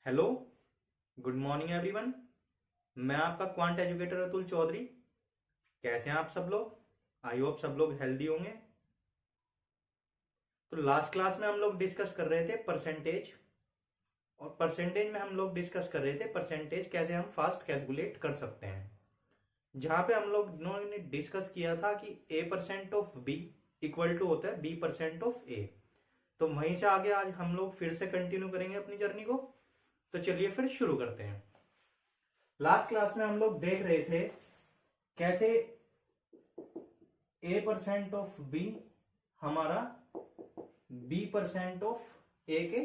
Hello, good morning everyone. मैं आपका quant educator Atul Chaudhary. कैसे हैं आप सब लोग? आई होप सब लोग हेल्दी होंगे। तो लास्ट क्लास में हम लोग डिस्कस कर रहे थे परसेंटेज, और परसेंटेज में हम लोग डिस्कस कर रहे थे परसेंटेज कैसे हम फास्ट कैलकुलेट कर सकते हैं। जहां पे हम लोग ने डिस्कस किया था कि a% of b equal to होता है b% ऑफ a। तो वहीं से आगे आज हम लोग फिर से कंटिन्यू करेंगे अपनी जर्नी को। तो चलिए फिर शुरू करते हैं। लास्ट क्लास में हम लोग देख रहे थे कैसे a% ऑफ b हमारा b% ऑफ a के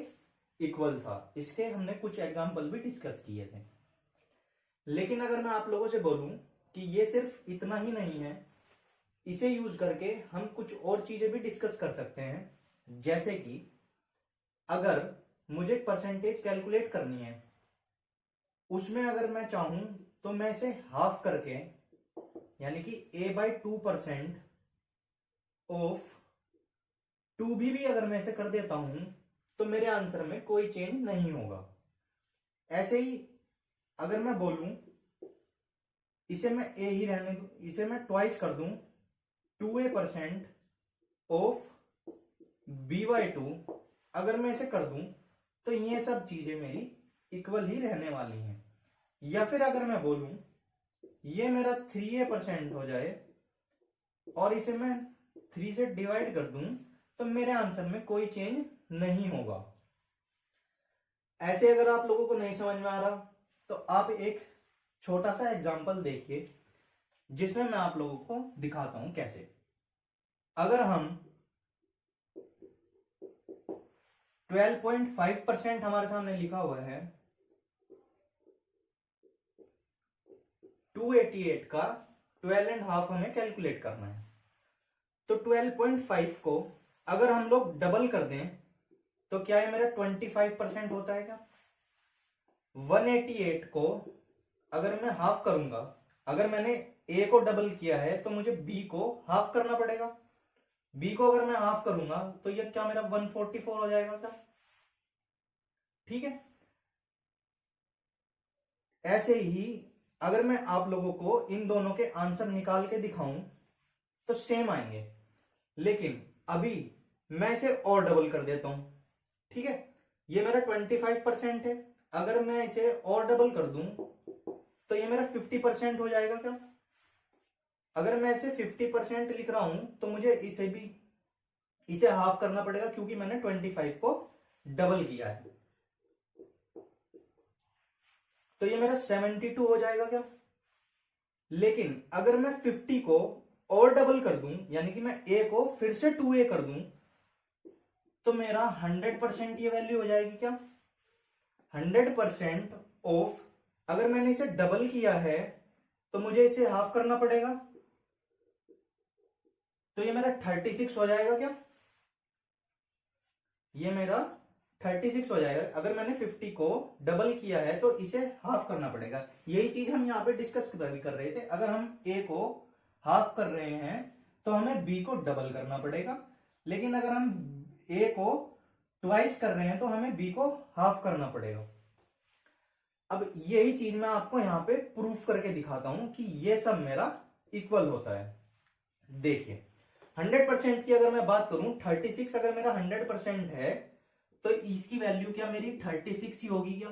इक्वल था। इसके हमने कुछ एग्जांपल भी डिस्कस किए थे। लेकिन अगर मैं आप लोगों से बोलूं कि ये सिर्फ इतना ही नहीं है, इसे यूज करके हम कुछ और चीजें भी डिस्कस कर सकते हैं। जैसे कि अगर मुझे परसेंटेज कैलकुलेट करनी है, उसमें अगर मैं चाहूं तो मैं इसे हाफ करके, यानी कि a/2% ऑफ 2b भी अगर मैं इसे कर देता हूं तो मेरे आंसर में कोई चेंज नहीं होगा। ऐसे ही अगर मैं बोलूं इसे मैं a ही रहने दूं, इसे मैं ट्वाइस कर दूं 2a% ऑफ b/2, अगर मैं इसे कर दूं तो ये सब चीजें मेरी इक्वल ही रहने वाली हैं। या फिर अगर मैं बोलूं ये मेरा 3a% हो जाए और इसे मैं 3 से डिवाइड कर दूं तो मेरे आंसर में कोई चेंज नहीं होगा। ऐसे अगर आप लोगों को नहीं समझ में आ रहा तो आप एक छोटा सा एग्जांपल देखिए, जिसमें मैं आप लोगों को दिखाता हूं कैसे। अगर हम 12.5% हमारे सामने लिखा हुआ है, 288 का 12.5 हमें कैलकुलेट करना है। तो 12.5 को अगर हम लोग डबल कर दें तो क्या ये मेरा 25% होता है क्या? 188 को अगर मैं हाफ करूंगा, अगर मैंने a को डबल किया है तो मुझे b को हाफ करना पड़ेगा। b को अगर मैं हाफ करूंगा तो ये क्या मेरा 144 हो जाएगा क्या? ठीक है। ऐसे ही अगर मैं आप लोगों को इन दोनों के आंसर निकाल के दिखाऊं तो सेम आएंगे, लेकिन अभी मैं इसे और डबल कर देता हूं। ठीक है, ये मेरा 25% है, अगर मैं इसे और डबल कर दूं तो ये मेरा 50% हो जाएगा क्या? अगर मैं इसे 50% लिख रहा हूं तो मुझे इसे हाफ करना पड़ेगा, क्योंकि मैंने 25 को डबल किया है। तो ये मेरा 72 हो जाएगा क्या? लेकिन अगर मैं 50 को और डबल कर दूं, यानी कि मैं a को फिर से 2a कर दूं, तो मेरा 100% ये वैल्यू हो जाएगी क्या? 100% ऑफ, अगर मैंने इसे डबल किया है तो मुझे इसे हाफ करना पड़ेगा, तो ये मेरा 36 हो जाएगा क्या? ये मेरा 36 हो जाएगा। अगर मैंने 50 को डबल किया है तो इसे हाफ करना पड़ेगा। यही चीज हम यहाँ पे डिस्कस भी कर रहे थे। अगर हम a को हाफ कर रहे हैं तो हमें b को डबल करना पड़ेगा, लेकिन अगर हम a को ट्वाइस कर रहे हैं तो हमें b को हाफ करना पड़ेगा। अब यही चीज मैं आपको यहाँ पे प्रूफ करके दिखाता हूं कि ये सब मेरा इक्वल होता है। देखिए, 100% की अगर मैं बात करूं, 36 अगर मेरा 100% है तो इसकी वैल्यू क्या मेरी 36 ही होगी क्या?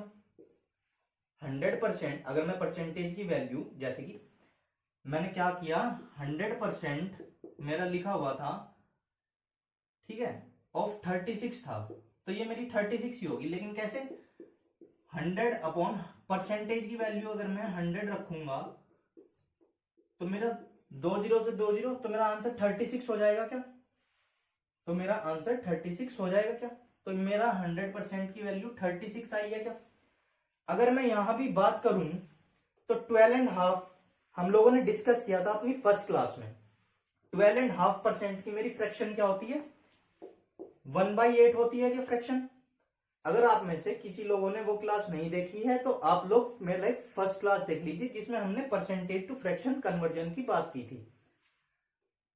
100% अगर मैं परसेंटेज की वैल्यू, जैसे कि मैंने क्या किया, 100% मेरा लिखा हुआ था, ठीक है, ऑफ 36 था, तो ये मेरी 36 ही होगी। लेकिन कैसे? 100 अपॉन परसेंटेज की वैल्यू अगर मैं 100 रखूंगा तो मेरा 20 से 20, तो मेरा आंसर 36 हो जाएगा क्या? तो मेरा आंसर 36 हो जाएगा क्या? तो मेरा 100% की वैल्यू 36 आई है क्या? अगर मैं यहां भी बात करूं तो 12.5 हम लोगों ने डिस्कस किया था अपनी फर्स्ट क्लास में। 12.5% की मेरी फ्रैक्शन क्या होती है? 1/8 होती है ये फ्रैक्शन। अगर आप में से किसी लोगों ने वो क्लास नहीं देखी है तो आप लोग मेरे फर्स्ट क्लास देख लीजिए, जिसमें हमने परसेंटेज टू फ्रैक्शन कन्वर्जन की बात की थी।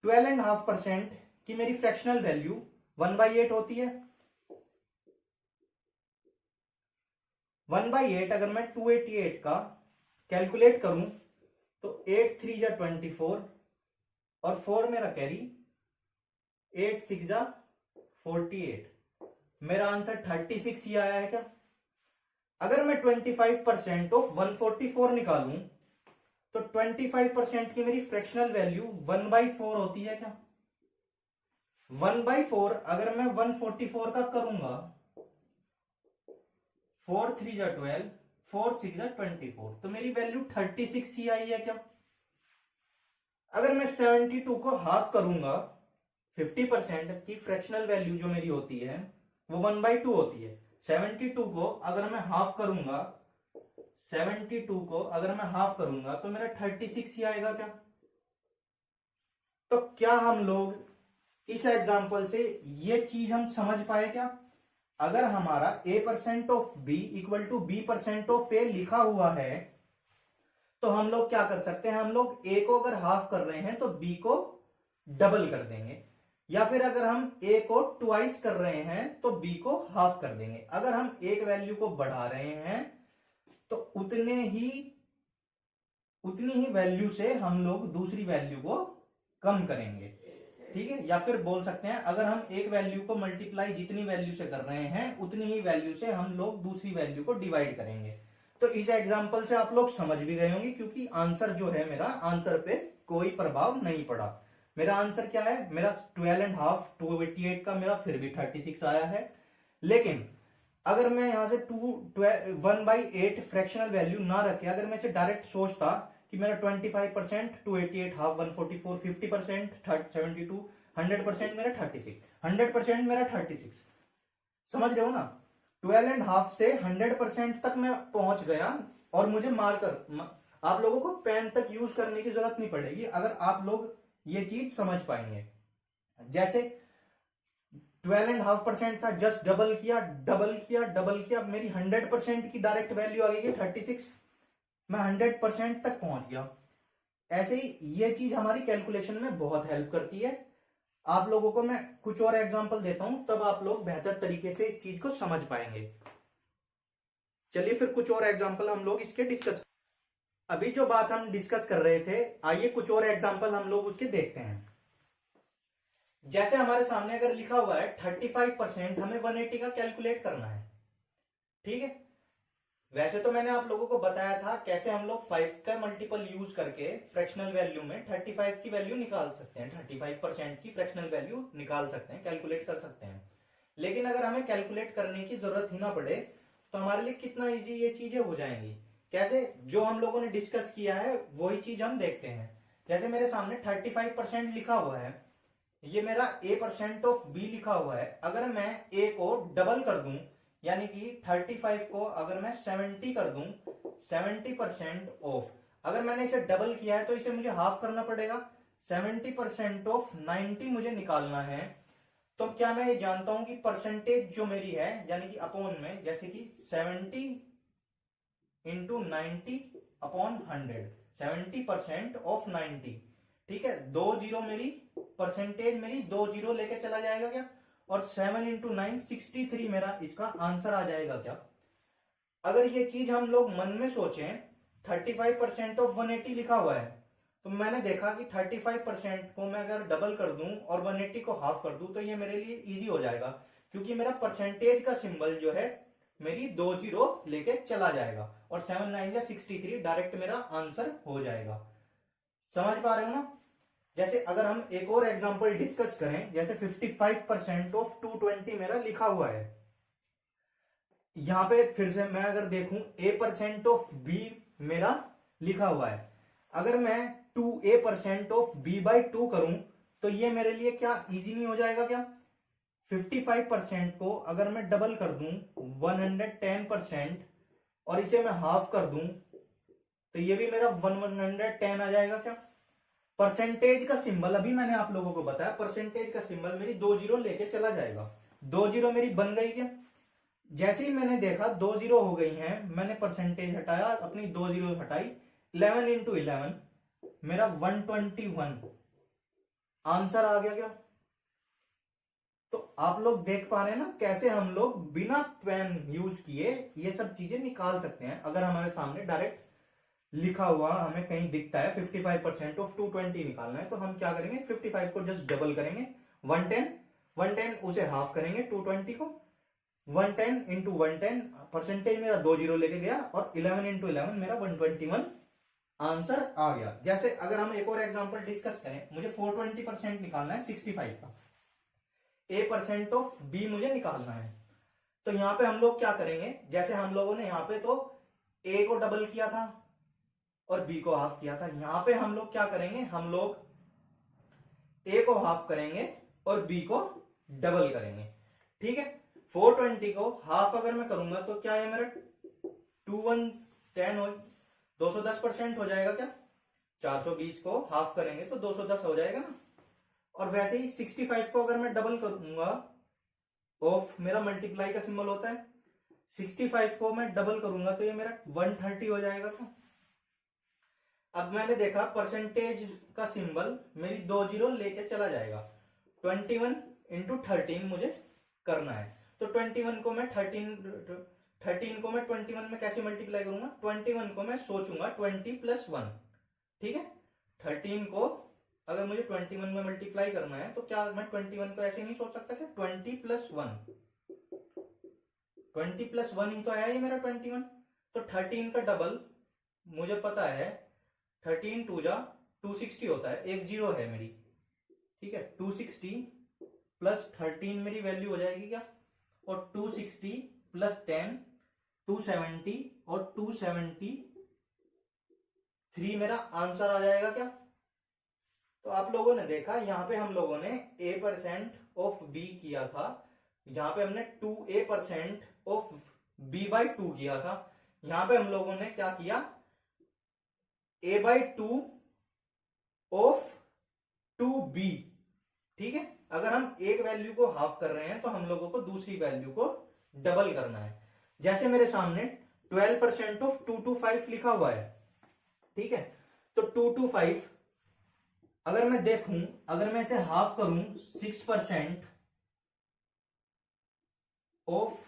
12.5% की मेरी फ्रैक्शनल वैल्यू 1/8 होती है। 1/8 अगर मैं 288 का कैलकुलेट करूं तो 8 3 जा 24 और 4 मेरा कैरी, 8 6 जा 48। मेरा आंसर 36 ही आया है क्या? अगर मैं 25% ऑफ 144 निकालूं तो 25% की मेरी फ्रैक्शनल वैल्यू 1/4 होती है क्या? 1/4 अगर मैं 144 का करूंगा, 4 3 जा 12, 4 6 जा 24, तो मेरी वैल्यू 36 ही आई है क्या? अगर मैं 72 को हाफ करूंगा, 50% की फ्रैक्शनल वैल्यू जो मेरी होती है वो 1/2 होती है। 72 को अगर मैं हाफ करूंगा, 72 को अगर मैं हाफ करूंगा तो मेरा 36 ही आएगा क्या? तो क्या हम लोग इस एग्जांपल से ये चीज हम समझ पाए क्या? अगर हमारा a% of b equal to b% of a लिखा हुआ है तो हम लोग क्या कर सकते हैं, हम लोग a को अगर हाफ कर रहे हैं तो b को डबल कर देंगे, या फिर अगर हम a को ट्वाइस कर रहे हैं तो b को हाफ कर देंगे। अगर हम एक वैल्यू को बढ़ा रहे हैं तो उतनी ही वैल्यू से हम लोग दूसरी वैल्यू को कम करेंगे, ठीक है। या फिर बोल सकते हैं अगर हम एक वैल्यू को मल्टीप्लाई जितनी वैल्यू से कर रहे हैं उतनी ही वैल्यू से हम लोग दूसरी वैल्यू को डिवाइड करेंगे। तो इस एग्जांपल से आप लोग समझ भी गए होंगे, क्योंकि आंसर जो है मेरा, आंसर पे कोई प्रभाव नहीं पड़ा। मेरा आंसर क्या है, मेरा 12.5 288 का मेरा फिर भी 36 आया है। लेकिन अगर मैं यहां से 1/8 फ्रैक्शनल वैल्यू ना रखे, अगर मैं इसे डायरेक्ट सोचता कि मेरा 25% 288 हाफ 144, 50% 72, 100% मेरा 36, 100% मेरा 36, समझ रहे हो ना। 12.5 से 100% तक मैं पहुंच गया और मुझे मार्कर, आप लोगों को पेन तक यूज करने की जरूरत नहीं पड़ेगी अगर आप लोग ये चीज समझ पाएंगे। जैसे 12.5% था, जस्ट डबल किया डबल किया डबल किया, मेरी 100% की डायरेक्ट वैल्यू आ गई 36, मैं 100% तक पहुंच गया। ऐसे ही ये चीज हमारी कैलकुलेशन में बहुत हेल्प करती है। आप लोगों को मैं कुछ और एग्जांपल देता हूं, तब आप लोग बेहतर तरीके से इस चीज को समझ पाएंगे। चलिए फिर कुछ और एग्जांपल हम लोग इसके डिस्कस, अभी जो बात हम डिस्कस कर रहे थे, आइए कुछ और एग्जांपल हम लोग उसके देखते हैं। जैसे हमारे सामने अगर लिखा हुआ है 35%, हमें 180 का कैलकुलेट करना है, ठीक है। वैसे तो मैंने आप लोगों को बताया था कैसे हम लोग 5 का मल्टीपल यूज करके फ्रैक्शनल वैल्यू में 35 की वैल्यू निकाल सकते हैं, 35% की फ्रैक्शनल वैल्यू निकाल सकते हैं, कैलकुलेट कर सकते हैं। लेकिन अगर हमें कैलकुलेट करने की जरूरत ही ना पड़े तो हमारे लिए कितना इजी ये चीजें हो जाएंगी। कैसे, जो हम लोगों ने डिस्कस किया है वही चीज हम देखते हैं। जैसे मेरे सामने 35% लिखा हुआ है, ये मेरा a% ऑफ b लिखा हुआ है। अगर मैं a को डबल कर दूं, यानी कि 35 को अगर मैं 70 कर दूं, 70% ऑफ, अगर मैंने इसे डबल किया है तो इसे मुझे हाफ करना पड़ेगा, 70% ऑफ 90 मुझे निकालना है। तो क्या मैं ये जानता हूं कि परसेंटेज जो मेरी है, यानी कि अपॉन में, जैसे कि 70 इंटू 90 अपॉन 100, 70% ऑफ 90, ठीक है। 2 जीरो मेरी परसेंटेज, मेरी 2 जीरो लेके चला जाएगा क्या, और 7 इंटू 9 63 मेरा इसका आंसर आ जाएगा क्या। अगर ये चीज हम लोग मन में सोचें, 35% ऑफ 180 लिखा हुआ है, तो मैंने देखा कि 35% को मैं अगर डबल कर दूं और 180 को हाफ कर दूं तो ये मेरे लिए इजी हो जाएगा, क्योंकि मेरा परसेंटेज का सिंबल जो है मेरी 2 जीरो लेके चला जाएगा, और 7 9 या 63 डायरेक्ट मेरा आंसर हो जाएगा। समझ पा रहे हो ना। जैसे अगर हम एक और एग्जांपल डिस्कस करें, जैसे 55% ऑफ 220 मेरा लिखा हुआ है, यहां पे फिर से मैं अगर देखूं a% ऑफ b मेरा लिखा हुआ है, अगर मैं 2a% ऑफ b/2 करूं तो ये मेरे लिए क्या इजी नहीं हो जाएगा क्या। 55% को अगर मैं डबल कर दूं 110% और इसे मैं हाफ कर दूं तो ये भी मेरा 110 आ जाएगा क्या। परसेंटेज का सिंबल अभी मैंने आप लोगों को बताया, परसेंटेज का सिंबल मेरी 2 जीरो लेके चला जाएगा, 2 जीरो मेरी बन गई क्या। जैसे ही मैंने देखा 2 जीरो हो गई हैं, मैंने परसेंटेज हटाया, अपनी 2 जीरो हटाई, 11 इंटू 11 मेरा 121 आंसर आ गया क्या। तो आप लोग देख पा रहे हैं ना कैसे हम लोग बिना पेन यूज किए ये सब चीजें निकाल सकते हैं। अगर हमारे सामने डायरेक्ट लिखा हुआ हमें कहीं दिखता है 55% ऑफ 220 निकालना है, तो हम क्या करेंगे 55 को जस्ट डबल करेंगे 110, 110 उसे हाफ करेंगे 220 को, 110 इंटू 110 परसेंटेज मेरा 2 जीरो लेके गया और 11 इंटू 11 मेरा 121 आंसर आ गया। जैसे अगर हम एक और एग्जांपल डिस्कस करें, मुझे 420% निकालना है 65 का, A% ऑफ B मुझे निकालना है। तो यहां पे हम लोग क्या करेंगे, जैसे हम लोगों ने यहां पे तो A को डबल किया था और B को हाफ किया था, यहां पे हम लोग क्या करेंगे, हम लोग A को हाफ करेंगे और B को डबल करेंगे। ठीक है, 420 को हाफ अगर मैं करूंगा तो क्या है मेरा 2110 हो 210% हो जाएगा क्या, 420 को हाफ करेंगे तो 210 हो जाएगा ना। और वैसे ही 65 को अगर मैं डबल करूंगा, ऑफ मेरा मल्टीप्लाई का सिंबल होता है, 65 को मैं डबल करूंगा तो ये मेरा 130 हो जाएगा क्या। अब मैंने देखा परसेंटेज का सिंबल मेरी 2 जीरो लेके चला जाएगा, 21 इंटू 13 मुझे करना है। तो 21 को मैं 13 को मैं 21 में कैसे मल्टीप्लाई करूंगा, 21 को मैं सोचूंगा 20 प्लस 1। ठीक है, 13 को अगर मुझे 21 में मल्टीप्लाई करना है तो क्या मैं 21 को ऐसे नहीं सोच सकता क्या 20 प्लस 1, 20 प्लस 1 ही तो आया ही मेरा 21। तो 13 का डबल मुझे पता है 13 टू जा 260 होता है, एक जीरो है मेरी। ठीक है, 260 प्लस 13 मेरी वैल्यू हो जाएगी क्या, और 260 प्लस 10 270 और 273 मेरा आंसर आ जाएगा क्या। तो आप लोगों ने देखा यहां पे हम लोगों ने A% ऑफ B किया था, यहां पे हमने 2A% ऑफ B/2 किया था, यहां पे हम लोगों ने क्या किया A/2 ऑफ 2B। ठीक है, अगर हम एक वैल्यू को हाफ कर रहे हैं तो हम लोगों को दूसरी वैल्यू को डबल करना है। जैसे मेरे सामने 12% ऑफ 225 लिखा हुआ है। ठीक है, तो 225 अगर मैं देखूं, अगर मैं इसे हाफ करूं 6% ऑफ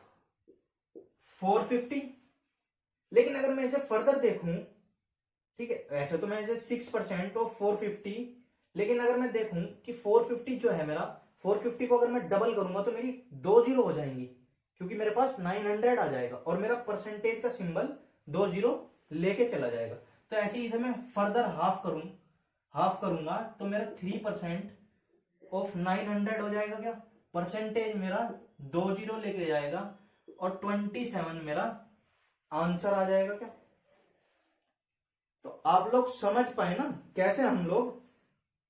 450, लेकिन अगर मैं इसे फर्दर देखूं, ठीक है ऐसे तो मैं इसे 6% ऑफ 450, लेकिन अगर मैं देखूं कि 450 जो है मेरा 450 को अगर मैं डबल करूंगा तो मेरी 2 जीरो हो जाएंगी, क्योंकि मेरे पास 900 आ जाएगा और मेरा परसेंटेज का सिंबल 2 जीरो लेके चला जाएगा। तो ऐसे ही मैं फर्दर हाफ करूंगा तो मेरा 3% ऑफ 900 हो जाएगा क्या, परसेंटेज मेरा 2 जीरो लेके जाएगा और 27 मेरा आंसर आ जाएगा क्या। तो आप लोग समझ पाए ना कैसे हम लोग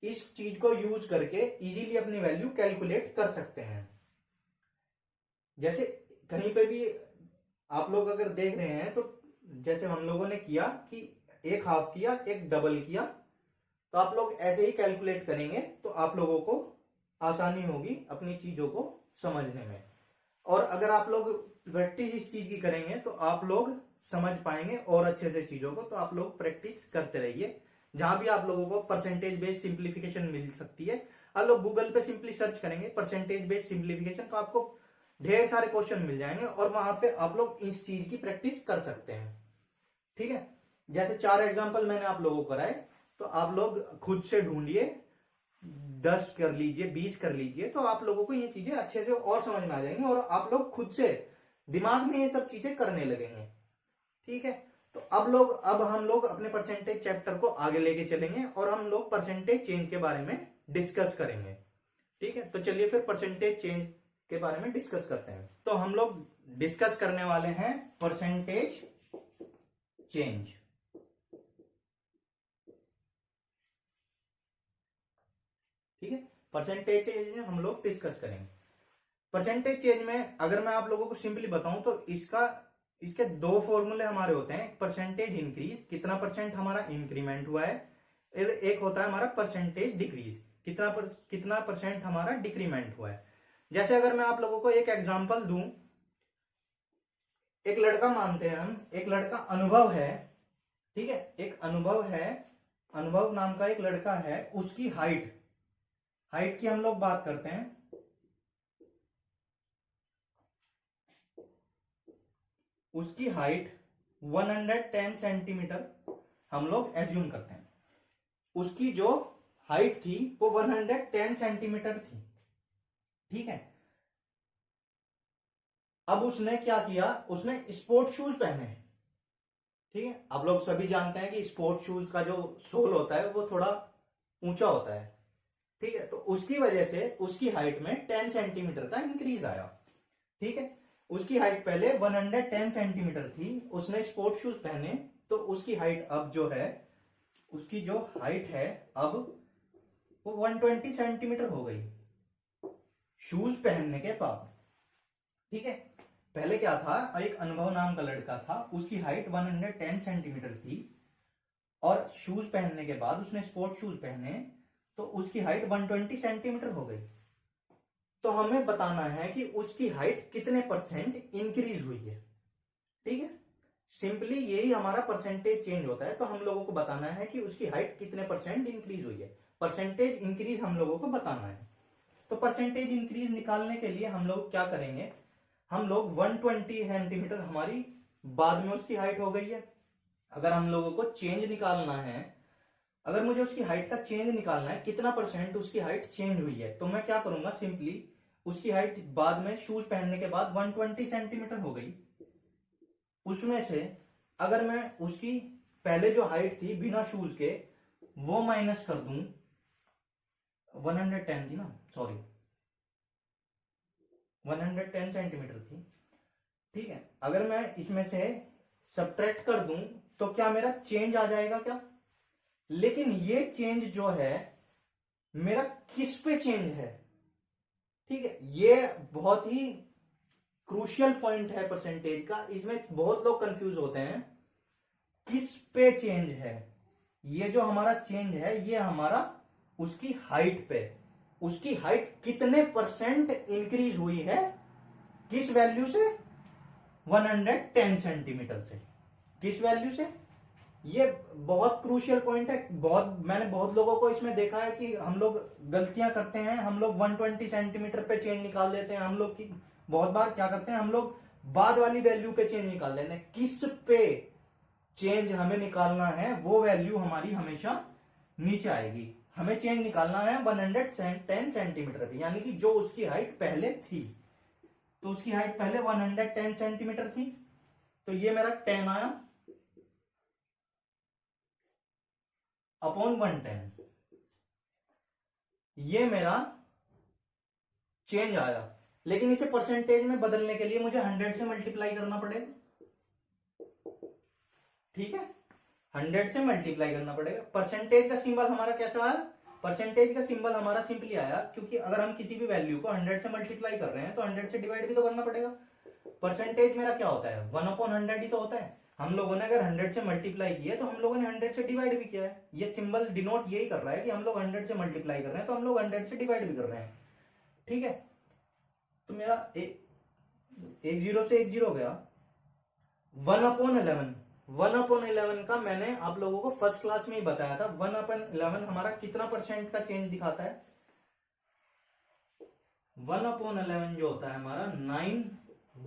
इस चीज को यूज करके इजीली अपनी वैल्यू कैलकुलेट कर सकते हैं। जैसे कहीं पे भी आप लोग अगर देख रहे हैं तो जैसे हम लोगों ने किया कि एक हाफ किया एक डबल किया, तो आप लोग ऐसे ही कैलकुलेट करेंगे तो आप लोगों को आसानी होगी अपनी चीजों को समझने में। और अगर आप लोग प्रैक्टिस इस चीज की करेंगे तो आप लोग समझ पाएंगे और अच्छे से चीजों को। तो आप लोग प्रैक्टिस करते रहिए, जहां भी आप लोगों को परसेंटेज बेस्ड सिंप्लीफिकेशन मिल सकती है। आप लोग गूगल पे सिंपली सर्च करेंगे परसेंटेज बेस्ड सिंप्लीफिकेशन, तो आपको ढेर सारे क्वेश्चन मिल जाएंगे और वहां पे आप लोग इस चीज की प्रैक्टिस कर सकते हैं। ठीक है, जैसे 4 एग्जाम्पल मैंने आप लोगों को कराए, तो आप लोग खुद से ढूंढिए, 10 कर लीजिए 20 कर लीजिए, तो आप लोगों को ये चीजें अच्छे से और समझ में आ जाएंगी और आप लोग खुद से दिमाग में ये सब चीजें करने लगेंगे। ठीक है, तो अब हम लोग अपने परसेंटेज चैप्टर को आगे लेके चलेंगे और हम लोग परसेंटेज चेंज के बारे में डिस्कस करेंगे। ठीक है, तो चलिए फिर परसेंटेज चेंज के बारे में डिस्कस करते हैं। तो हम लोग डिस्कस करने वाले हैं परसेंटेज चेंज। ठीक है, परसेंटेज चेंज में हम लोग डिस्कस करेंगे। परसेंटेज चेंज में अगर मैं आप लोगों को सिंपली बताऊं तो इसके 2 फॉर्मूले हमारे होते हैं, परसेंटेज इंक्रीज, कितना परसेंट हमारा इंक्रीमेंट हुआ है, एक होता है हमारा परसेंटेज डिक्रीज, कितना परसेंट हमारा डिक्रीमेंट हुआ है। जैसे अगर मैं आप लोगों को एक एग्जांपल दूं, एक लड़का मानते हैं हम, एक लड़का अनुभव है। ठीक है, एक अनुभव है, अनुभव नाम का एक लड़का है, उसकी हाइट की हम लोग बात करते हैं, उसकी हाइट 110 सेंटीमीटर हम लोग एज्यूम करते हैं। उसकी जो हाइट थी वो 110 सेंटीमीटर थी, ठीक है। अब उसने क्या किया, उसने स्पोर्ट शूज पहने, ठीक है। आप लोग सभी जानते हैं कि स्पोर्ट शूज का जो सोल होता है वो थोड़ा ऊंचा होता है, ठीक है। तो उसकी वजह से उसकी हाइट में 10 सेंटीमीटर का इंक्रीज आया, ठीक है। उसकी हाइट पहले 110 सेंटीमीटर थी, उसने स्पोर्ट शूज पहने तो उसकी हाइट अब जो है, उसकी जो हाइट है अब वो 120 सेंटीमीटर हो गई शूज पहनने के बाद, ठीक है। पहले क्या था, एक अनुभव नाम का लड़का था, उसकी हाइट 110 सेंटीमीटर थी और शूज पहनने के बाद उसने स्पोर्ट शूज पहने तो उसकी हाइट 120 सेंटीमीटर हो गई। तो हमें बताना है कि उसकी हाइट कितने परसेंट इंक्रीज हुई है, ठीक है। सिंपली यही हमारा परसेंटेज चेंज होता है, तो हम लोगों को बताना है कि उसकी हाइट कितने परसेंट इंक्रीज हुई है। परसेंटेज इंक्रीज हम लोगों को बताना है। तो परसेंटेज इंक्रीज निकालने के लिए हम लोग क्या करेंगे, हम लोग 120 सेंटीमीटर हमारी बाद में उसकी हाइट हो गई है। अगर हम लोगों को चेंज निकालना है, अगर मुझे उसकी हाइट का चेंज निकालना है, कितना परसेंट उसकी हाइट चेंज हुई है, तो मैं क्या करूंगा, सिंपली उसकी हाइट बाद में शूज पहनने के बाद 120 सेंटीमीटर हो गई। उसमें से अगर मैं उसकी पहले जो हाइट थी बिना शूज के वो माइनस कर दूं, 110 थी ना, सॉरी 110 सेंटीमीटर थी, ठीक है। अगर मैं इसमें से सब्ट्रैक्ट कर दूं तो क्या मेरा चेंज आ जाएगा क्या, लेकिन ये चेंज जो है मेरा किस पे चेंज है, ठीक है। ये बहुत ही क्रूशियल पॉइंट है परसेंटेज का, इसमें बहुत लोग कंफ्यूज होते हैं किस पे चेंज है। ये जो हमारा चेंज है ये हमारा उसकी हाइट पे, उसकी हाइट कितने परसेंट इंक्रीज हुई है, किस वैल्यू से, 110 सेंटीमीटर से, किस वैल्यू से। ये बहुत क्रूशियल पॉइंट है। मैंने बहुत लोगों को इसमें देखा है कि हम लोग गलतियां करते हैं, हम लोग 120 सेंटीमीटर पे चेंज निकाल देते हैं। हम लोग की बहुत बार क्या करते हैं, हम लोग बाद वाली वैल्यू पे चेंज निकाल देते हैं। किस पे चेंज हमें निकालना है वो वैल्यू हमारी हमेशा नीचे आएगी। हमें चेंज निकालना है 110 सेंटीमीटर पे, यानी कि जो उसकी हाइट पहले थी, तो उसकी हाइट पहले 110 सेंटीमीटर थी, तो ये मेरा 10 आया अपॉन 110, ये मेरा चेंज आया। लेकिन इसे परसेंटेज में बदलने के लिए मुझे 100 से मल्टीप्लाई करना पड़ेगा, ठीक है। 100 से मल्टीप्लाई करना पड़ेगा। परसेंटेज का सिंबल हमारा कैसा आया, परसेंटेज का सिंबल हमारा सिंपली आया, क्योंकि अगर हम किसी भी वैल्यू को 100 से मल्टीप्लाई कर रहे हैं तो 100 से डिवाइड भी तो करना पड़ेगा। परसेंटेज मेरा क्या होता है, 1/100 ही तो होता है। हम लोगों ने अगर 100 से मल्टीप्लाई किया तो हम लोगों ने 100 से डिवाइड भी किया है। ये सिंबल डिनोट यही कर रहा है कि हम लोग 100 से मल्टीप्लाई कर रहे हैं तो हम लोग 100 से डिवाइड भी कर रहे हैं, ठीक है। तो मेरा एक जीरो से एक जीरो गया। 1/11, 1/11 का मैंने आप लोगों को फर्स्ट क्लास में ही बताया था। 1/11 हमारा कितना परसेंट का चेंज दिखाता है, 1/11 जो होता है हमारा 9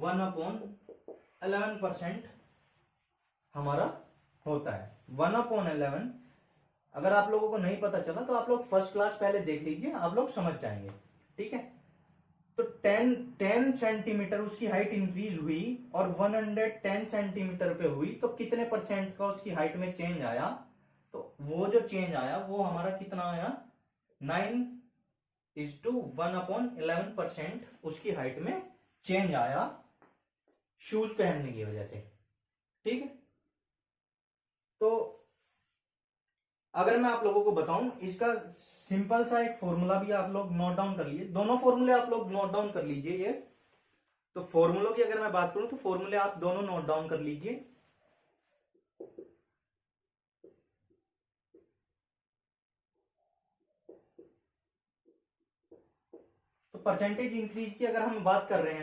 1/11% हमारा होता है। 1/11 अगर आप लोगों को नहीं पता चला तो आप लोग फर्स्ट क्लास पहले देख लीजिए, आप लोग समझ जाएंगे, ठीक है। तो 10 सेंटीमीटर उसकी हाइट इंक्रीज हुई और 110 सेंटीमीटर पे हुई, तो कितने परसेंट का उसकी हाइट में चेंज आया, तो वो जो चेंज आया वो हमारा कितना आया, 9:1/11% उसकी हाइट में चेंज आया शूज पहनने की वजह से, ठीक है। तो अगर मैं आप लोगों को बताऊं, इसका सिंपल सा एक फॉर्मूला भी आप लोग नोट डाउन कर लीजिए, दोनों फॉर्मूले आप लोग नोट डाउन कर लीजिए। ये तो फॉर्मूलों की अगर मैं बात करूं तो फॉर्मूले आप दोनों नोट डाउन कर लीजिए। तो परसेंटेज इंक्रीज की अगर हम बात कर रहे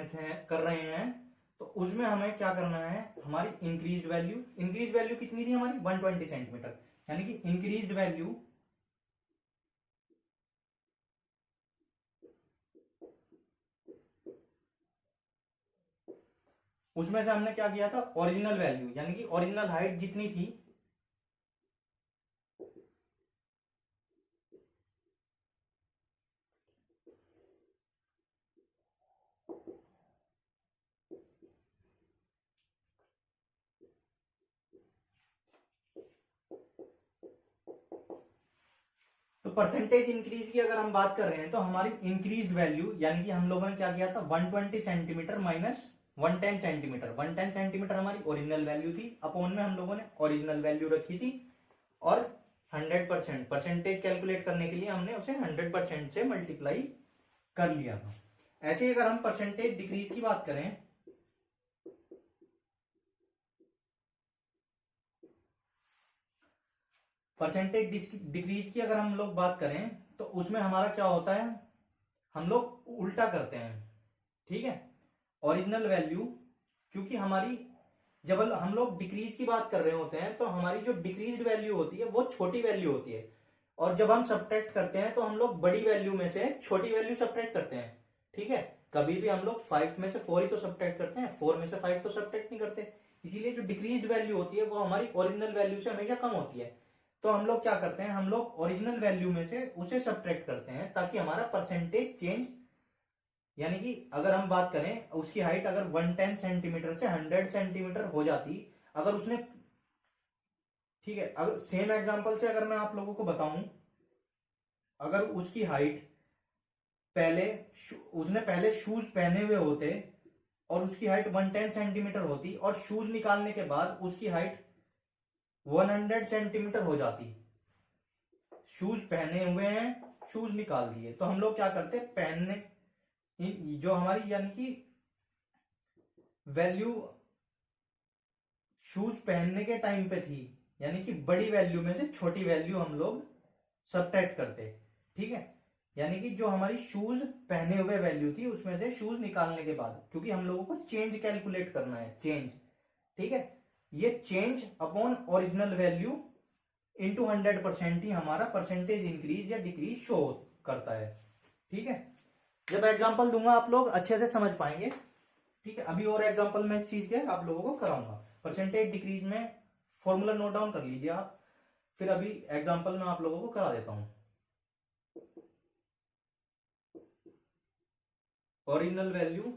हैं तो उसमें हमें क्या करना है, हमारी इंक्रीज वैल्यू कितनी थी हमारी, 120 सेंटीमीटर, यानी कि इंक्रीज वैल्यू उसमें से हमने क्या किया था, ओरिजिनल वैल्यू यानी कि ओरिजिनल हाइट जितनी थी तो परसेंटेज इंक्रीज की अगर हम बात कर रहे हैं तो हमारी इंक्रीज वैल्यू यानी कि हम लोगों ने क्या किया था 120 सेंटीमीटर माइनस 110 सेंटीमीटर, 110 सेंटीमीटर हमारी ओरिजिनल वैल्यू थी, अपोन में हम लोगों ने ओरिजिनल वैल्यू रखी थी और 100% परसेंटेज कैलकुलेट करने के लिए हमने उसे 100% से मल्टीप्लाई कर लिया था। ऐसे ही अगर हम परसेंटेज डिक्रीज की बात करें परसेंटेज डिक्रीज की अगर हम लोग बात करें तो उसमें हमारा क्या होता है, हम लोग उल्टा करते हैं। ठीक है, ओरिजिनल वैल्यू क्योंकि हमारी जब हम लोग डिक्रीज की बात कर रहे होते हैं तो हमारी जो डिक्रीज्ड वैल्यू होती है वो छोटी वैल्यू होती है, और जब हम सब्ट्रैक्ट करते हैं तो हम लोग बड़ी वैल्यू में से छोटी वैल्यू सब्ट्रैक्ट करते हैं। ठीक है, कभी भी हम लोग 5 में से 4 ही तो सब्ट्रैक्ट करते हैं, 4 में से 5 तो सब्ट्रैक्ट नहीं करते। इसीलिए जो डिक्रीज्ड वैल्यू होती है वो हमारी ओरिजिनल वैल्यू से हमेशा कम होती है। तो हम लोग क्या करते हैं, हम लोग ओरिजिनल वैल्यू में से उसे सब्ट्रैक्ट करते हैं ताकि हमारा परसेंटेज चेंज, यानी कि अगर हम बात करें उसकी हाइट अगर 110 सेंटीमीटर से 100 सेंटीमीटर हो जाती, अगर उसने, ठीक है, अगर सेम एग्जांपल से अगर मैं आप लोगों को बताऊं, अगर उसकी हाइट पहले उसने पहले शूज पहने हुए होते और उसकी हाइट 110 सेंटीमीटर होती और शूज निकालने के बाद उसकी हाइट 100 सेंटीमीटर हो जाती, शूज पहने हुए हैं, शूज निकाल दिए, तो हम लोग क्या करते, पहनने जो हमारी यानी कि वैल्यू शूज पहनने के टाइम पे थी, यानी कि बड़ी वैल्यू में से छोटी वैल्यू हम लोग सब्ट्रैक्ट करते। ठीक है, यानी कि जो हमारी शूज पहने हुए वैल्यू थी उसमें से शूज निकालने के बाद, क्योंकि हम लोगों को चेंज कैलकुलेट करना है, चेंज। ठीक है, ये change upon original value into 100% ही हमारा परसेंटेज इंक्रीज या डिक्रीज शो करता है। ठीक है, जब एग्जांपल दूंगा आप लोग अच्छे से समझ पाएंगे। ठीक है, अभी और एग्जांपल मैं इस चीज के आप लोगों को कराऊंगा। परसेंटेज डिक्रीज में फॉर्मूला नोट डाउन कर लीजिए आप, फिर अभी एग्जांपल में आप लोगों को करा देता हूं। Original value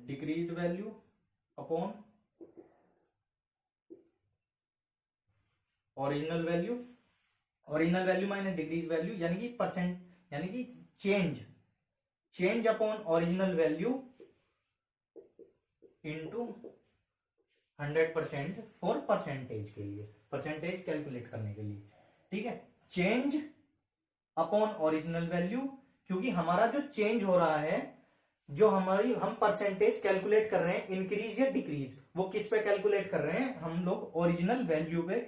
decrease value upon original value, original value minus decrease value यानी कि परसेंट, यानी कि change upon original value into 100% for percentage के लिए, परसेंटेज कैलकुलेट करने के लिए। ठीक है, चेंज अपॉन ओरिजिनल वैल्यू, क्योंकि हमारा जो चेंज हो रहा है, जो हमारी हम परसेंटेज कैलकुलेट कर रहे हैं इंक्रीज या डिक्रीज, वो किस पे कैलकुलेट कर रहे हैं, हम लोग ओरिजिनल वैल्यू पे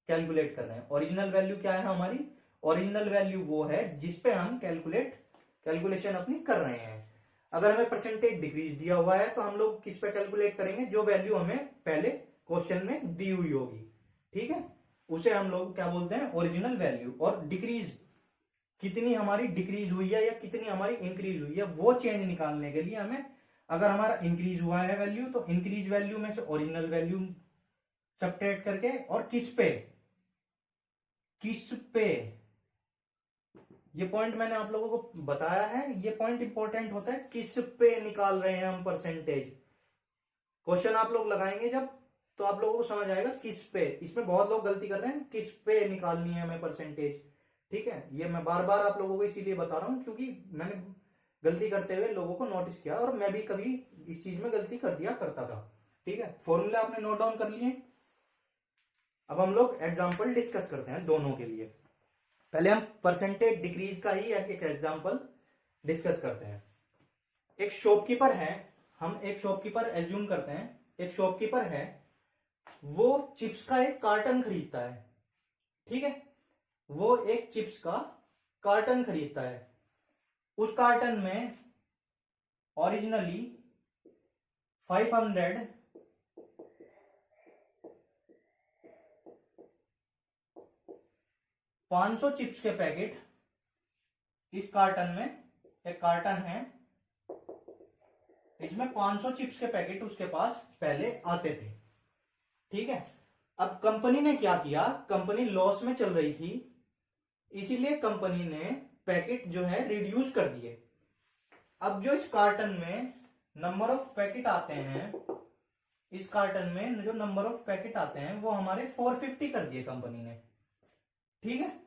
कैलकुलेट कर रहे हैं। ओरिजिनल वैल्यू क्या है हमारी, ओरिजिनल वैल्यू वो है जिसपे हम कैलकुलेशन अपनी कर रहे हैं। अगर हमें परसेंटेज डिक्रीज दिया हुआ है तो हम लोग किस पे कैलकुलेट करेंगे, जो वैल्यू हमें पहले क्वेश्चन में दी हुई होगी। ठीक है, उसे हम लोग क्या बोलते हैं, ओरिजिनल वैल्यू। और डिक्रीज कितनी हमारी डिक्रीज हुई है या कितनी हमारी इंक्रीज हुई है, वो चेंज निकालने के लिए हमें, अगर हमारा इंक्रीज हुआ है वैल्यू तो इंक्रीज वैल्यू में से ओरिजिनल वैल्यू सब्ट्रैक्ट करके, और किस पे, ये पॉइंट मैंने आप लोगों को बताया है, ये पॉइंट इंपॉर्टेंट होता है, किस पे निकाल रहे हैं हम परसेंटेज। क्वेश्चन आप लोग लगाएंगे जब, तो आप लोगों को समझ आएगा किस पे, इसमें बहुत लोग गलती कर रहे हैं, किस पे निकालनी है हमें परसेंटेज। ठीक है, ये मैं बार बार आप लोगों को इसीलिए बता रहा हूं क्योंकि मैंने गलती करते हुए लोगों को नोटिस किया और मैं भी कभी इस चीज में गलती कर दिया करता था। ठीक है, फॉर्मूले आपने नोट डाउन कर लिए। अब हम लोग एग्जाम्पल डिस्कस करते हैं दोनों के लिए। पहले हम परसेंटेज डिक्रीज का ही एक एग्जाम्पल डिस्कस करते हैं। एक शॉपकीपर है, हम एक शॉपकीपर एज्यूम करते हैं, एक शॉपकीपर है, वो चिप्स का एक कार्टन खरीदता है। ठीक है, वो एक चिप्स का कार्टन खरीदता है। उस कार्टन में ओरिजिनली 500 चिप्स के पैकेट इस कार्टन में, एक कार्टन है, इसमें 500 चिप्स के पैकेट उसके पास पहले आते थे। ठीक है, अब कंपनी ने क्या किया, कंपनी लॉस में चल रही थी, इसीलिए कंपनी ने पैकेट जो है रिड्यूस कर दिए। अब जो इस कार्टन में नंबर ऑफ पैकेट आते हैं, इस कार्टन में जो नंबर ऑफ पैकेट आते हैं वो हमारे 450 कर दिए कंपनी ने। ठीक है,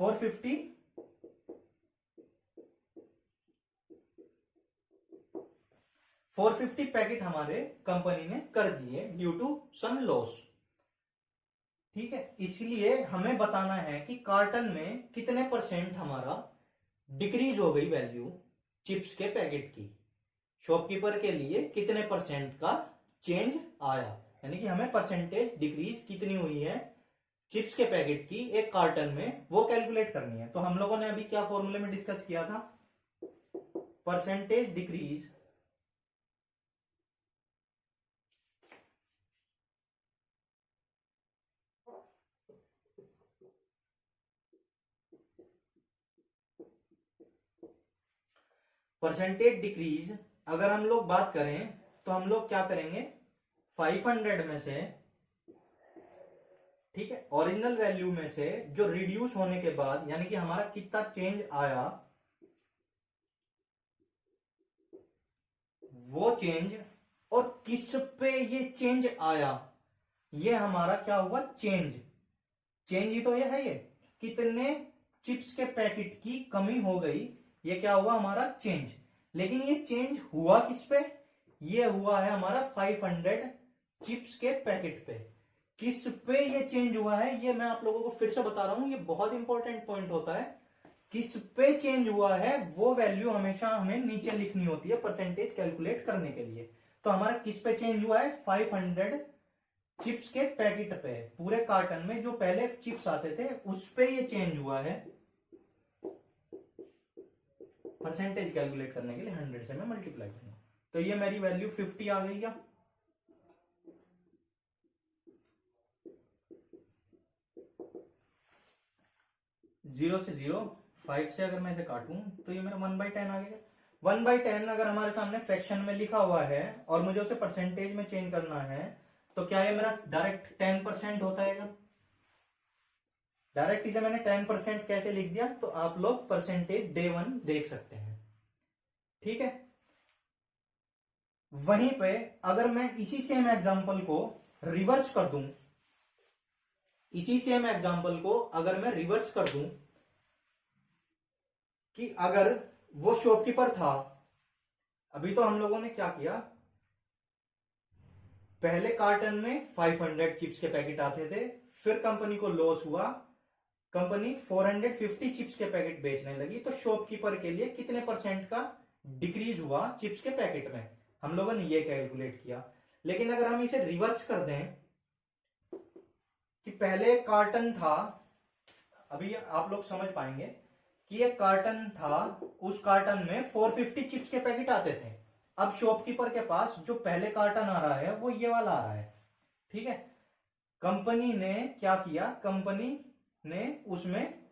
450 पैकेट हमारे कंपनी ने कर दिए ड्यू टू सम लॉस। ठीक है, इसलिए हमें बताना है कि कार्टन में कितने परसेंट हमारा डिक्रीज हो गई वैल्यू चिप्स के पैकेट की, शॉपकीपर के लिए कितने परसेंट का चेंज आया, यानी कि हमें परसेंटेज डिक्रीज कितनी हुई है चिप्स के पैकेट की एक कार्टन में, वो कैलकुलेट करनी है। तो हम लोगों ने अभी क्या फॉर्मूले में डिस्कस किया था, परसेंटेज डिक्रीज परसेंटेज डिक्रीज अगर हम लोग बात करें तो हम लोग क्या करेंगे, 500 में से, ठीक है, ओरिजिनल वैल्यू में से जो रिड्यूस होने के बाद, यानी कि हमारा कितना चेंज आया, वो चेंज और किस पे ये चेंज आया, ये हमारा क्या हुआ, चेंज। चेंज ही तो ये है, ये कितने चिप्स के पैकेट की कमी हो गई, ये क्या हुआ हमारा चेंज। लेकिन ये चेंज हुआ किस पे, ये हुआ है हमारा 500 चिप्स के पैकेट पे। किस पे ये चेंज हुआ है, ये मैं आप लोगों को फिर से बता रहा हूं, ये बहुत इंपॉर्टेंट पॉइंट होता है। किस पे चेंज हुआ है वो वैल्यू हमेशा हमें नीचे लिखनी होती है परसेंटेज कैलकुलेट करने के लिए। तो हमारा किस पे चेंज हुआ है, 500 चिप्स के पैकेट पे, पूरे कार्टन में जो पहले चिप्स आते थे उस पे ये चेंज हुआ है। परसेंटेज कैलकुलेट करने के लिए 100 से मैं मल्टीप्लाई करूंगा, तो ये मेरी वैल्यू 50 आ गई। क्या 0 से 0, 5 से अगर मैं इसे काटूं तो ये मेरा 1/10 आ गया। 1/10 अगर हमारे सामने फ्रैक्शन में लिखा हुआ है और मुझे उसे परसेंटेज में चेंज करना है, तो क्या ये मेरा डायरेक्ट 10% होता है क्या? डायरेक्ट इसे मैंने 10% कैसे लिख दिया, तो आप लोग परसेंटेज डे 1 देख सकते हैं। ठीक है, वहीं पे अगर मैं इसी सेम एग्जांपल को रिवर्स कर दूं, इसी सेम एग्जांपल को अगर मैं रिवर्स कर दूं कि अगर वो शॉपकीपर था, अभी तो हम लोगों ने क्या किया, पहले कार्टन में 500 चिप्स के पैकेट आते थे, फिर कंपनी को लॉस हुआ, कंपनी 450 चिप्स के पैकेट बेचने लगी, तो शॉपकीपर के लिए कितने परसेंट का डिक्रीज हुआ चिप्स के पैकेट में, हम लोगों ने ये कैलकुलेट किया। लेकिन अगर हम इसे रिवर्स कर दें कि पहले कार्टन था, अभी आप लोग समझ पाएंगे कि एक कार्टन था, उस कार्टन में 450 चिप्स के पैकेट आते थे। अब शॉपकीपर के पास जो पहले कार्टन आ रहा है वो ये वाला आ रहा है। ठीक है, कंपनी ने क्या किया, कंपनी ने उसमें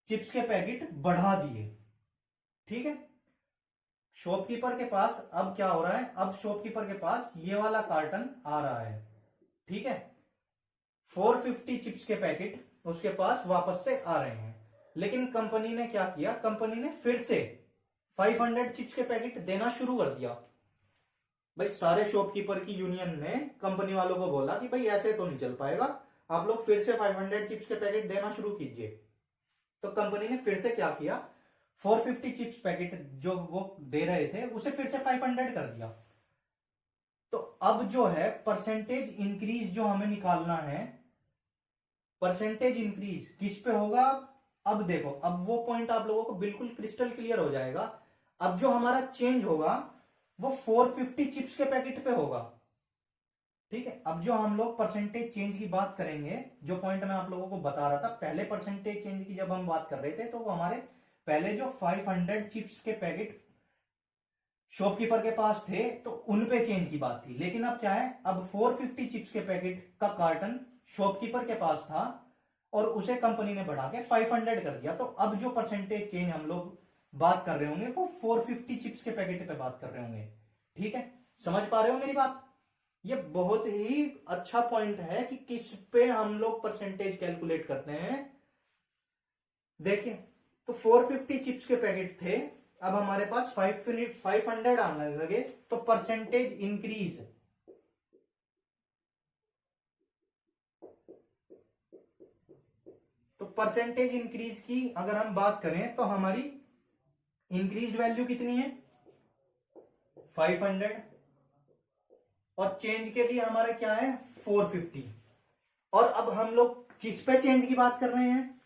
चिप्स के पैकेट बढ़ा दिए। ठीक है, शॉपकीपर के पास अब क्या हो रहा है, अब शॉपकीपर के पास ये वाला कार्टन आ रहा है। ठीक है, 450 चिप्स के पैकेट उसके पास वापस से आ रहे हैं, लेकिन कंपनी ने क्या किया, कंपनी ने फिर से 500 चिप्स के पैकेट देना शुरू कर दिया। भाई सारे शॉपकीपर की यूनियन ने कंपनी वालों को बोला कि भाई ऐसे तो नहीं चल पाएगा, आप लोग फिर से 500 चिप्स के पैकेट देना शुरू कीजिए। तो कंपनी ने फिर से क्या किया, 450 चिप्स पैकेट जो वो दे रहे थे उसे फिर से 500 कर दिया। तो अब जो है परसेंटेज इंक्रीज जो हमें निकालना है, परसेंटेज इंक्रीज किस पे होगा, अब देखो, अब वो पॉइंट आप लोगों को बिल्कुल क्रिस्टल क्लियर हो जाएगा। अब जो हमारा चेंज होगा वो 450 चिप्स के पैकेट पे होगा। ठीक है, अब जो हम लोग परसेंटेज चेंज की बात करेंगे, जो पॉइंट मैं आप लोगों को बता रहा था, पहले परसेंटेज चेंज की जब हम बात कर रहे थे तो वो हमारे पहले जो 500 चिप्स के पैकेट शॉपकीपर के पास थे तो उनपे चेंज की बात थी। लेकिन अब क्या है, अब 450 चिप्स के पैकेट का कार्टन शॉपकीपर के पास था, और उसे कंपनी ने बढ़ा के 500 कर दिया। तो अब जो परसेंटेज चेंज हम लोग बात कर रहे होंगे वो 450 चिप्स के पैकेट पे बात कर रहे होंगे। ठीक है, समझ पा रहे हो मेरी बात? ये बहुत ही अच्छा पॉइंट है कि किस पे हम लोग परसेंटेज कैलकुलेट करते हैं। देखिए, तो 450 चिप्स के पैकेट थे, अब हमारे पास 500 आने लगे, तो परसेंटेज इंक्रीज, तो परसेंटेज इंक्रीज की अगर हम बात करें तो हमारी इंक्रीज वैल्यू कितनी है 500, और चेंज के लिए हमारा क्या है 450। और अब हम लोग किस पे चेंज की बात कर रहे हैं,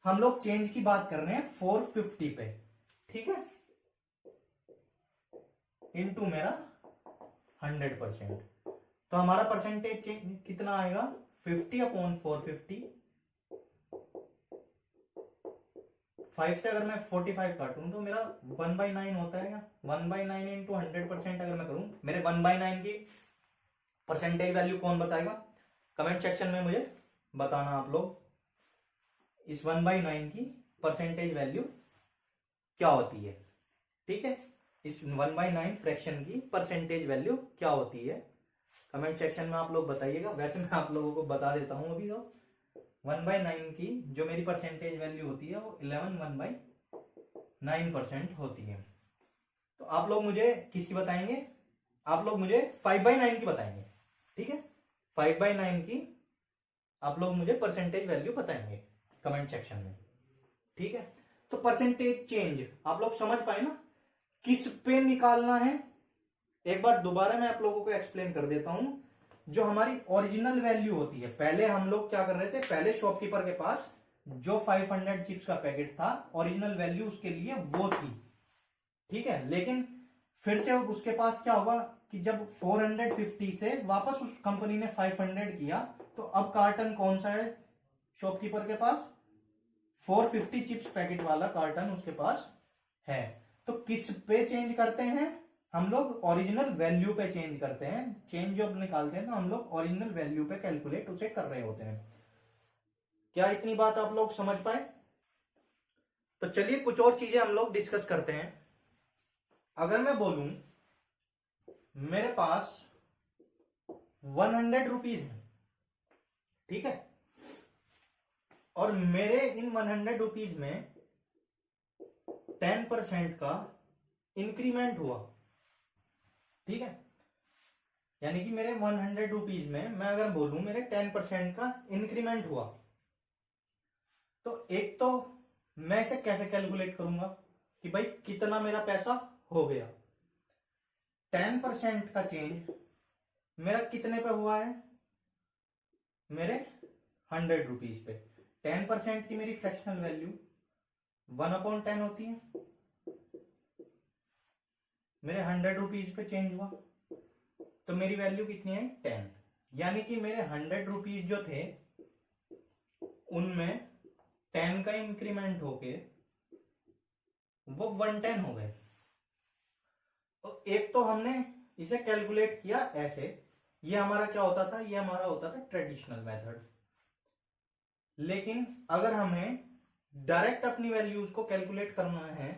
हम लोग चेंज की बात कर रहे हैं 450 पे। ठीक है, इनटू मेरा 100%, तो हमारा परसेंटेज कितना आएगा 50/450। 5 से अगर मैं 45 काटूं तो मेरा 1/9 होता है। 1/9 इंटू 100% अगर मैं करूं, मेरे 1/9 की परसेंटेज वैल्यू कौन बताएगा? कमेंट सेक्शन में मुझे बताना आप लोग इस 1/9 की परसेंटेज वैल्यू क्या होती है। ठीक है, इस 1/9 फ्रैक्शन की परसेंटेज वैल्यू क्या होती है, कमेंट सेक्शन में आप लोग बताइएगा। वैसे मैं आप लोगों को बता देता हूं अभी, तो 1/9 की जो मेरी परसेंटेज वैल्यू होती है वो 11/9% होती है। तो आप लोग मुझे किसकी बताएंगे? आप लोग मुझे 5/9 की बताएंगे। ठीक है, 5/9 की आप लोग मुझे परसेंटेज वैल्यू बताएंगे कमेंट सेक्शन में। ठीक है, तो परसेंटेज चेंज आप लोग समझ पाए ना किस पे निकालना है? एक बार दोबारा मैं आप लोगों को एक्सप्लेन कर देता हूं। जो हमारी ओरिजिनल वैल्यू होती है, पहले हम लोग क्या कर रहे थे, पहले शॉपकीपर के पास जो 500 चिप्स का पैकेट था, ओरिजिनल वैल्यू उसके लिए वो थी। ठीक है, लेकिन फिर से उसके पास क्या हुआ कि जब 450 से वापस उस कंपनी ने 500 किया, तो अब कार्टन कौन सा है शॉपकीपर के पास? 450 चिप्स पैकेट वाला कार्टन उसके पास है। तो किस पे चेंज करते हैं हम लोग? ओरिजिनल वैल्यू पे चेंज करते हैं। चेंज जब निकालते हैं तो हम लोग ओरिजिनल वैल्यू पे कैलकुलेट उसे कर रहे होते हैं। क्या इतनी बात आप लोग समझ पाए? तो चलिए कुछ और चीजें हम लोग डिस्कस करते हैं। अगर मैं बोलूं मेरे पास 100 रुपीज है, ठीक है, और मेरे इन 100 रुपीज में 10% का इंक्रीमेंट हुआ। ठीक है, यानी कि मेरे 100 रुपीज में मैं अगर बोलूं मेरे 10% का इंक्रीमेंट हुआ, तो एक तो मैं इसे कैसे कैलकुलेट करूंगा कि भाई कितना मेरा पैसा हो गया। 10% का चेंज मेरा कितने पे हुआ है? मेरे 100 रुपीज पे। 10% की मेरी फ्रैक्शनल वैल्यू 1/10 होती है। मेरे 100 रुपीज पे चेंज हुआ तो मेरी वैल्यू कितनी है 10, यानी कि मेरे 100 रुपीज जो थे उनमें 10 का इंक्रीमेंट होके वो 110 हो गए। तो एक तो हमने इसे कैलकुलेट किया ऐसे, ये हमारा क्या होता था, ये हमारा होता था ट्रेडिशनल मेथड। लेकिन अगर हमें डायरेक्ट अपनी वैल्यूज को कैलकुलेट करना है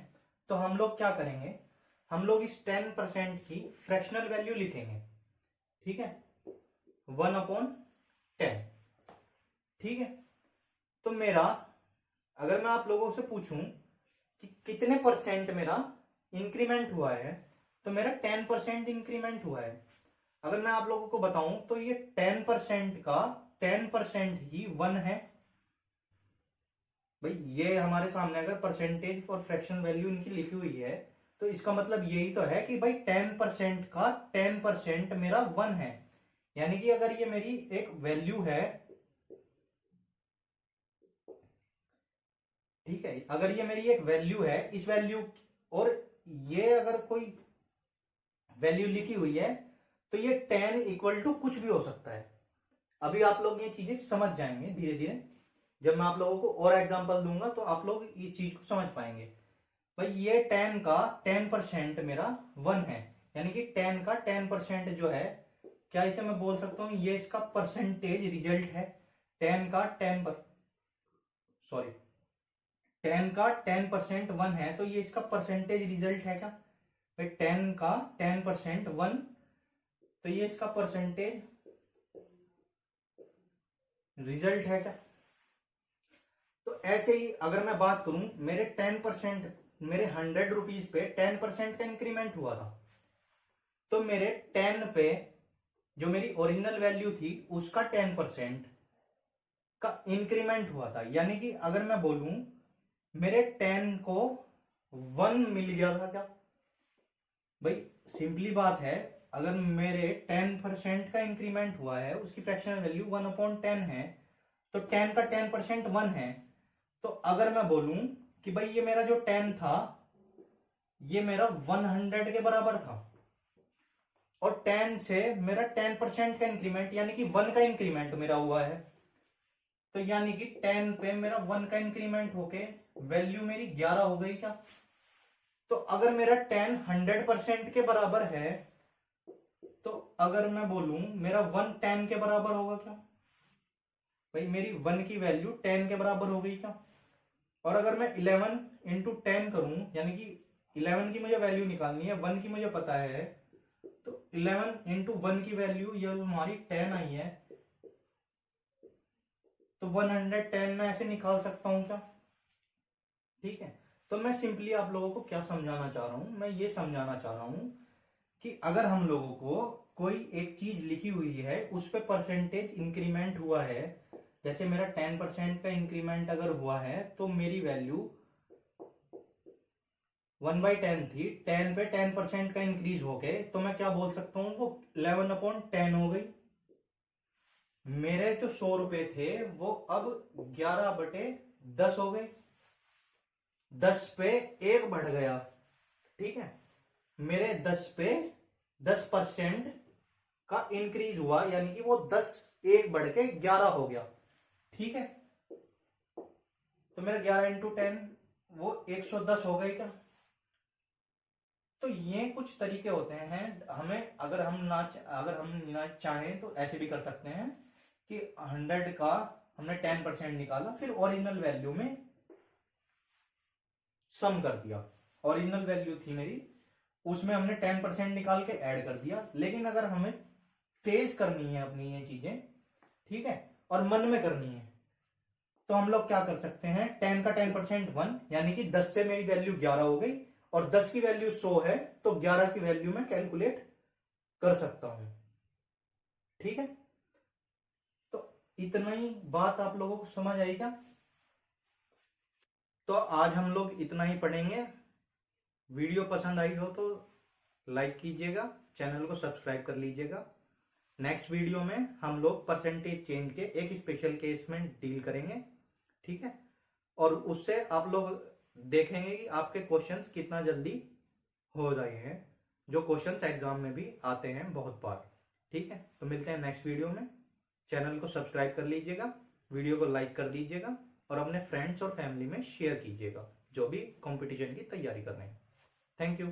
तो हम लोग क्या करेंगे, हम लोग इस 10% की फ्रैक्शनल वैल्यू लिखेंगे। ठीक है, 1/10। ठीक है, तो मेरा अगर मैं आप लोगों से पूछूं कि कितने परसेंट मेरा इंक्रीमेंट हुआ है, तो मेरा 10% इंक्रीमेंट हुआ है। अगर मैं आप लोगों को बताऊं तो ये 10% का 10% ही 1 है। भाई ये हमारे सामने अगर परसेंटेज और फ्रैक्शन वैल्यू इनकी लिखी हुई है तो इसका मतलब यही तो है कि भाई 10% का 10% मेरा 1 है। यानी कि अगर ये मेरी एक वैल्यू है, ठीक है, अगर ये मेरी एक वैल्यू है, इस वैल्यू और ये अगर कोई वैल्यू लिखी हुई है तो ये 10 इक्वल टू कुछ भी हो सकता है। अभी आप लोग ये चीजें समझ जाएंगे धीरे धीरे, जब मैं आप लोगों को और एग्जांपल दूंगा तो आप लोग इस चीज को समझ पाएंगे। भाई ये 10 का 10% मेरा 1 है, यानी कि 10 का 10% जो है, क्या इसे मैं बोल सकता हूं ये इसका परसेंटेज रिजल्ट है। 10 का 10 सॉरी 10 का 10% 1 है, तो ये इसका परसेंटेज रिजल्ट है क्या भाई? 10 का 10% 1, तो ये इसका परसेंटेज रिजल्ट है क्या? तो ऐसे ही अगर मैं बात करूं, मेरे 10%, मेरे 100 रुपीज पे 10% का इंक्रीमेंट हुआ था, तो मेरे 10 पे जो मेरी ओरिजिनल वैल्यू थी उसका 10% का इंक्रीमेंट हुआ था। यानी कि अगर मैं बोलूं मेरे 10 को 1 मिल गया था क्या भाई? सिंपली बात है, अगर मेरे 10% का इंक्रीमेंट हुआ है, उसकी फ्रैक्शनल वैल्यू 1/10 है, तो 10 का 10% 1 है। तो अगर मैं बोलूं कि भाई ये मेरा जो 10 था ये मेरा 100 के बराबर था, और 10 से मेरा 10% का इंक्रीमेंट यानी कि 1 का इंक्रीमेंट मेरा हुआ है, तो यानी कि 10 पे मेरा 1 का इंक्रीमेंट होके वैल्यू मेरी 11 हो गई क्या? तो अगर मेरा 10 100% के बराबर है, तो अगर मैं बोलूं मेरा 1 10 के बराबर होगा क्या भाई? मेरी 1 की वैल्यू 10 के बराबर हो गई क्या? और अगर मैं 11 इंटू 10 करूं, यानी कि 11 की मुझे वैल्यू निकालनी है, 1 की मुझे पता है, तो 11 इंटू 1 की वैल्यू ये हमारी 10 आई है, तो 110 में ऐसे निकाल सकता हूं क्या? ठीक है, तो मैं सिंपली आप लोगों को क्या समझाना चाह रहा हूं, मैं ये समझाना चाह रहा हूं कि अगर हम लोगों को कोई एक चीज लिखी हुई है, उस पर परसेंटेज इंक्रीमेंट हुआ है, जैसे मेरा 10% का इंक्रीमेंट अगर हुआ है, तो मेरी वैल्यू 1/10 थी, 10 पे 10% का इंक्रीज हो गए, तो मैं क्या बोल सकता हूं, वो 11/10 हो गई। मेरे जो 100 रुपए थे वो अब 11/10 हो गए, 10 पे 1 बढ़ गया। ठीक है, मेरे 10 पे 10% का इंक्रीज हुआ, यानी कि वो 10 1 बढ़ के 11 हो गया। ठीक है, तो मेरा 11 इंटू 10 वो 110 हो गई क्या? तो ये कुछ तरीके होते हैं हमें, अगर हम ना चाहें तो ऐसे भी कर सकते हैं कि 100 का हमने 10% निकाला, फिर ओरिजिनल वैल्यू में सम कर दिया। ओरिजिनल वैल्यू थी मेरी, उसमें हमने 10% निकाल के ऐड कर दिया। लेकिन अगर हमें तेज करनी है अपनी ये चीजें, ठीक है, और मन में करनी है, तो हम लोग क्या कर सकते हैं, 10 का 10% 1, यानी कि 10 से मेरी वैल्यू 11 हो गई, और 10 की वैल्यू 100 है, तो 11 की वैल्यू मैं कैलकुलेट कर सकता हूं। ठीक है, तो इतना ही बात आप लोगों को समझ आई क्या? तो आज हम लोग इतना ही पढ़ेंगे। वीडियो पसंद आई हो तो लाइक कीजिएगा, चैनल को सब्सक्राइब कर लीजिएगा। नेक्स्ट वीडियो में हम लोग परसेंटेज चेंज के एक स्पेशल केस में डील करेंगे। ठीक है, और उससे आप लोग देखेंगे कि आपके क्वेश्चंस कितना जल्दी हो रहे हैं, जो क्वेश्चंस एग्जाम में भी आते हैं बहुत बार। ठीक है, तो मिलते हैं नेक्स्ट वीडियो में। चैनल को सब्सक्राइब कर लीजिएगा, वीडियो को लाइक कर दीजिएगा, और अपने फ्रेंड्स और फैमिली में शेयर कीजिएगा जो भी कंपटीशन की तैयारी कर रहे हैं। Thank you.